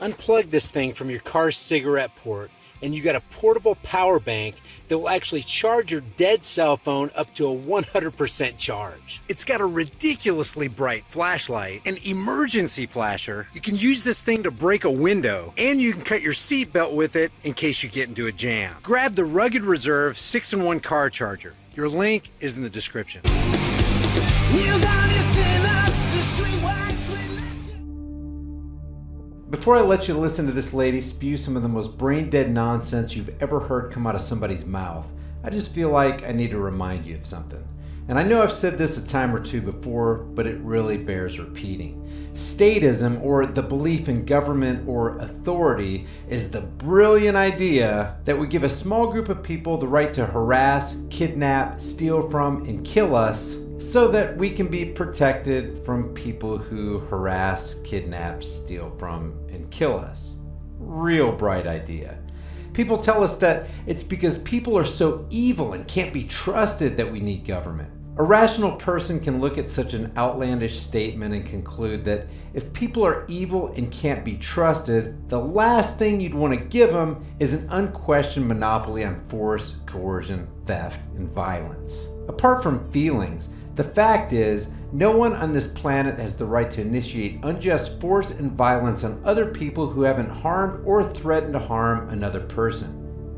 Unplug this thing from your car's cigarette port, and you got a portable power bank that will actually charge your dead cell phone up to a 100% charge. It's got a ridiculously bright flashlight, an emergency flasher. You can use this thing to break a window, and you can cut your seatbelt with it in case you get into a jam. Grab the Rugged Reserve 6-in-1 car charger. Your link is in the description. Before I let you listen to this lady spew some of the most brain-dead nonsense you've ever heard come out of somebody's mouth, I just feel like I need to remind you of something. And I know I've said this a time or two before, but it really bears repeating. Statism, or the belief in government or authority, is the brilliant idea that we give a small group of people the right to harass, kidnap, steal from, and kill us so that we can be protected from people who harass, kidnap, steal from, and kill us. Real bright idea. People tell us that it's because people are so evil and can't be trusted that we need government. A rational person can look at such an outlandish statement and conclude that if people are evil and can't be trusted, the last thing you'd want to give them is an unquestioned monopoly on force, coercion, theft, and violence. Apart from feelings, the fact is, no one on this planet has the right to initiate unjust force and violence on other people who haven't harmed or threatened to harm another person.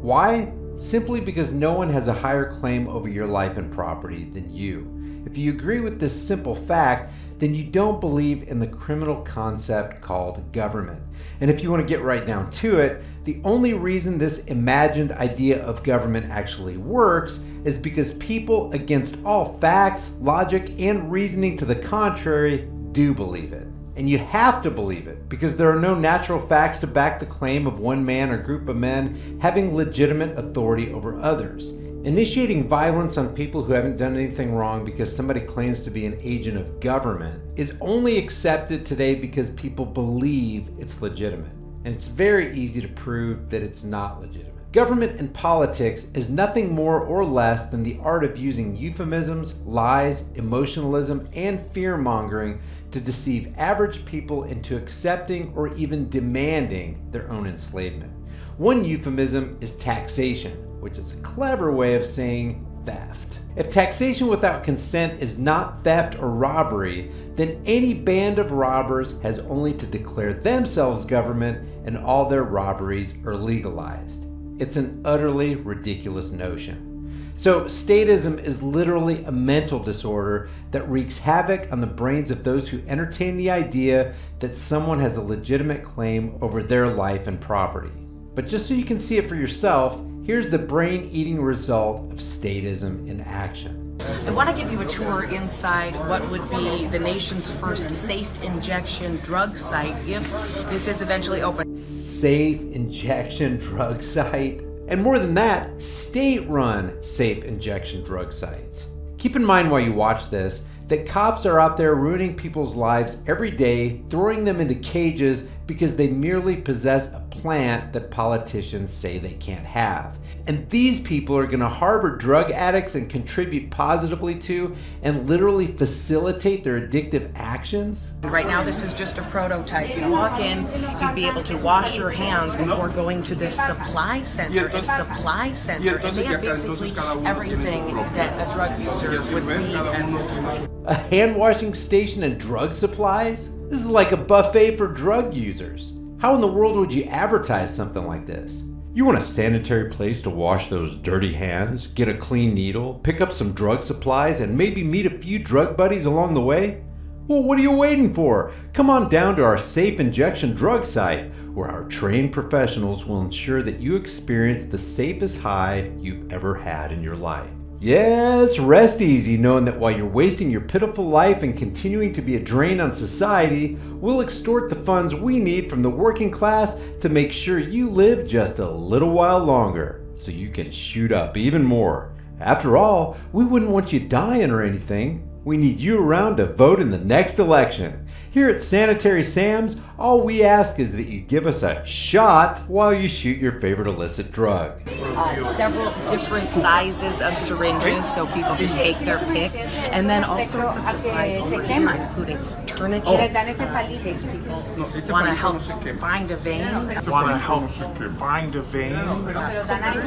Why? Simply because no one has a higher claim over your life and property than you. If you agree with this simple fact, then you don't believe in the criminal concept called government. And if you want to get right down to it, the only reason this imagined idea of government actually works is because people, against all facts, logic, and reasoning to the contrary, do believe it. And you have to believe it because there are no natural facts to back the claim of one man or group of men having legitimate authority over others. Initiating violence on people who haven't done anything wrong because somebody claims to be an agent of government is only accepted today because people believe it's legitimate. And it's very easy to prove that it's not legitimate. Government and politics is nothing more or less than the art of using euphemisms, lies, emotionalism, and fear-mongering to deceive average people into accepting or even demanding their own enslavement. One euphemism is taxation, which is a clever way of saying theft. If taxation without consent is not theft or robbery, then any band of robbers has only to declare themselves government and all their robberies are legalized. It's an utterly ridiculous notion. So statism is literally a mental disorder that wreaks havoc on the brains of those who entertain the idea that someone has a legitimate claim over their life and property. But just so you can see it for yourself, here's the brain-eating result of statism in action. I want to give you a tour inside what would be the nation's first safe injection drug site if this is eventually open. Safe injection drug site? And more than that, state-run safe injection drug sites. Keep in mind while you watch this that cops are out there ruining people's lives every day, throwing them into cages because they merely possess a plant that politicians say they can't have. And these people are going to harbor drug addicts and contribute positively to and literally facilitate their addictive actions? Right now this is just a prototype. You walk in, you'd be able to wash your hands before going to this supply center. And they have basically everything that a drug user would need. A hand washing station and drug supplies? This is like a buffet for drug users. How in the world would you advertise something like this? You want a sanitary place to wash those dirty hands, get a clean needle, pick up some drug supplies, and maybe meet a few drug buddies along the way? Well, what are you waiting for? Come on down to our safe injection drug site, where our trained professionals will ensure that you experience the safest high you've ever had in your life. Yes, rest easy knowing that while you're wasting your pitiful life and continuing to be a drain on society, we'll extort the funds we need from the working class to make sure you live just a little while longer, so you can shoot up even more. After all, we wouldn't want you dying or anything. We need you around to vote in the next election. Here at Sanitary Sam's, all we ask is that you give us a shot while you shoot your favorite illicit drug. Several different sizes of syringes so people can take their pick, and then all sorts of supplies over here, including tourniquets in case people want to help find a vein. Others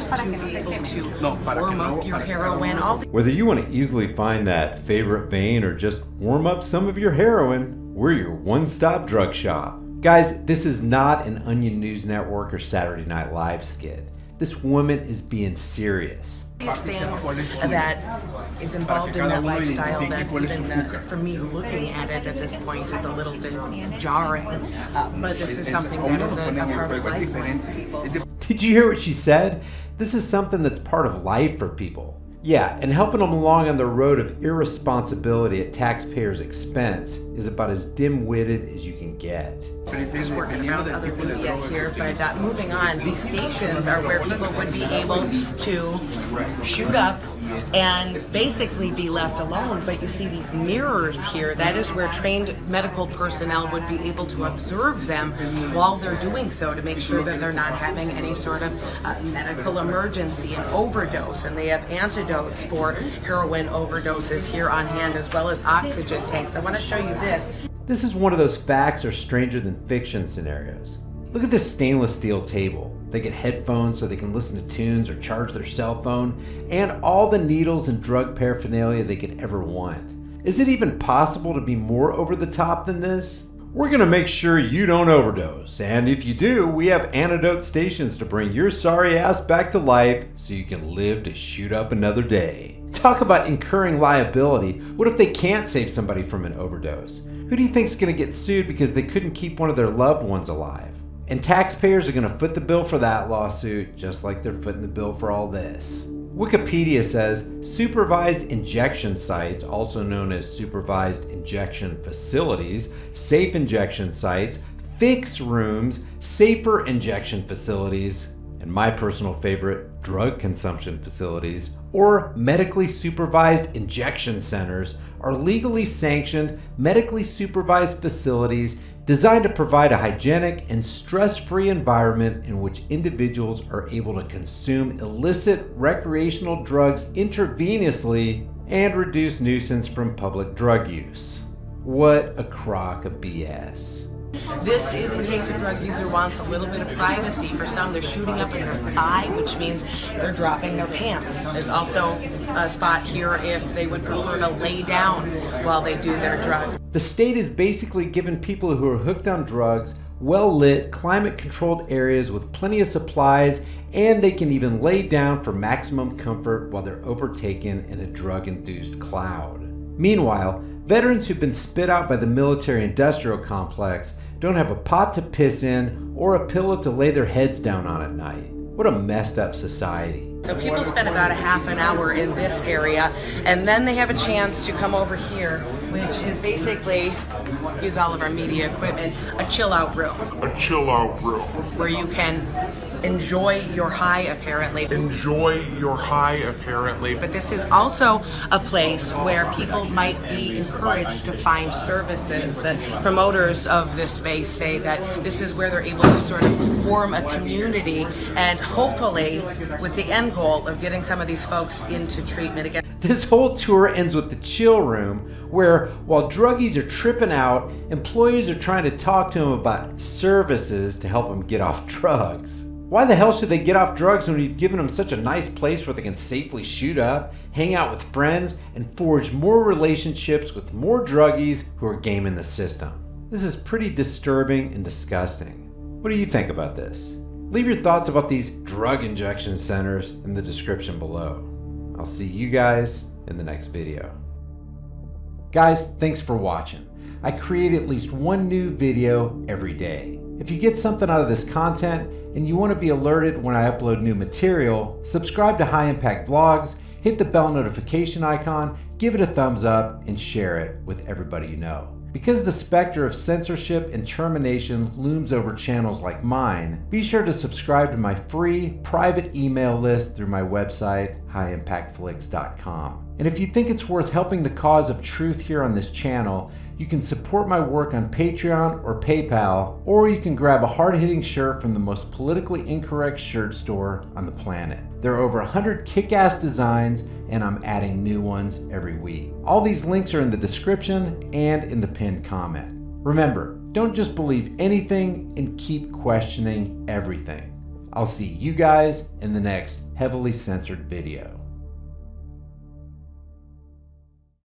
to be able to warm up your heroin. Whether you want to easily find that favorite vein or just warm up some of your heroin, we're your one-stop drug shop. Guys, this is not an Onion News Network or Saturday Night Live skit. This woman is being serious. These things that is involved in that lifestyle that even for me looking at it at this point is a little bit jarring. But this is something that is a part of life for most people. Did you hear what she said? This is something that's part of life for people. Yeah, and helping them along on the road of irresponsibility at taxpayers' expense is about as dim-witted as you can get. Just working around other media here, but moving on, these stations are where people would be able to shoot up and basically be left alone. But you see these mirrors here, that is where trained medical personnel would be able to observe them while they're doing so to make sure that they're not having any sort of medical emergency and overdose. And they have antidotes for heroin overdoses here on hand, as well as oxygen tanks. I want to show you this. This is one of those facts or stranger than fiction scenarios. Look at this stainless steel table. They get headphones so they can listen to tunes or charge their cell phone, and all the needles and drug paraphernalia they could ever want. Is it even possible to be more over the top than this? We're gonna make sure you don't overdose, and if you do, we have antidote stations to bring your sorry ass back to life so you can live to shoot up another day. Talk about incurring liability. What if they can't save somebody from an overdose? Who do you think's gonna get sued because they couldn't keep one of their loved ones alive? And taxpayers are gonna foot the bill for that lawsuit, just like they're footing the bill for all this. Wikipedia says supervised injection sites, also known as supervised injection facilities, safe injection sites, fix rooms, safer injection facilities, and my personal favorite, drug consumption facilities, or medically supervised injection centers, are legally sanctioned, medically supervised facilities designed to provide a hygienic and stress-free environment in which individuals are able to consume illicit recreational drugs intravenously and reduce nuisance from public drug use. What a crock of BS. This is in case a drug user wants a little bit of privacy. For some, they're shooting up in their thigh, which means they're dropping their pants. There's also a spot here if they would prefer to lay down while they do their drugs. The state is basically giving people who are hooked on drugs well-lit, climate-controlled areas with plenty of supplies, and they can even lay down for maximum comfort while they're overtaken in a drug-induced cloud. Meanwhile, veterans who've been spit out by the military-industrial complex don't have a pot to piss in or a pillow to lay their heads down on at night. What a messed up society. So people spend about a half an hour in this area, and then they have a chance to come over here, which is basically, excuse all of our media equipment, a chill out room. A chill out room. Where you can enjoy your high, apparently. Enjoy your high, apparently. But this is also a place where people might be encouraged to find services. The promoters of this space say that this is where they're able to sort of form a community, and hopefully with the end goal of getting some of these folks into treatment again. This whole tour ends with the chill room, where while druggies are tripping out, employees are trying to talk to them about services to help them get off drugs. Why the hell should they get off drugs when you've given them such a nice place where they can safely shoot up, hang out with friends, and forge more relationships with more druggies who are gaming the system? This is pretty disturbing and disgusting. What do you think about this? Leave your thoughts about these drug injection centers in the description below. I'll see you guys in the next video. Guys, thanks for watching. I create at least one new video every day. If you get something out of this content and you want to be alerted when I upload new material, subscribe to High Impact Vlogs, hit the bell notification icon, give it a thumbs up, and share it with everybody you know. Because the specter of censorship and termination looms over channels like mine, be sure to subscribe to my free private email list through my website, highimpactflix.com. And if you think it's worth helping the cause of truth here on this channel, You can support my work on Patreon or PayPal, or you can grab a hard-hitting shirt from the most politically incorrect shirt store on the planet. There are over 100 kick-ass designs, and I'm adding new ones every week. All these links are in the description and in the pinned comment. Remember, don't just believe anything and keep questioning everything. I'll see you guys in the next heavily censored video.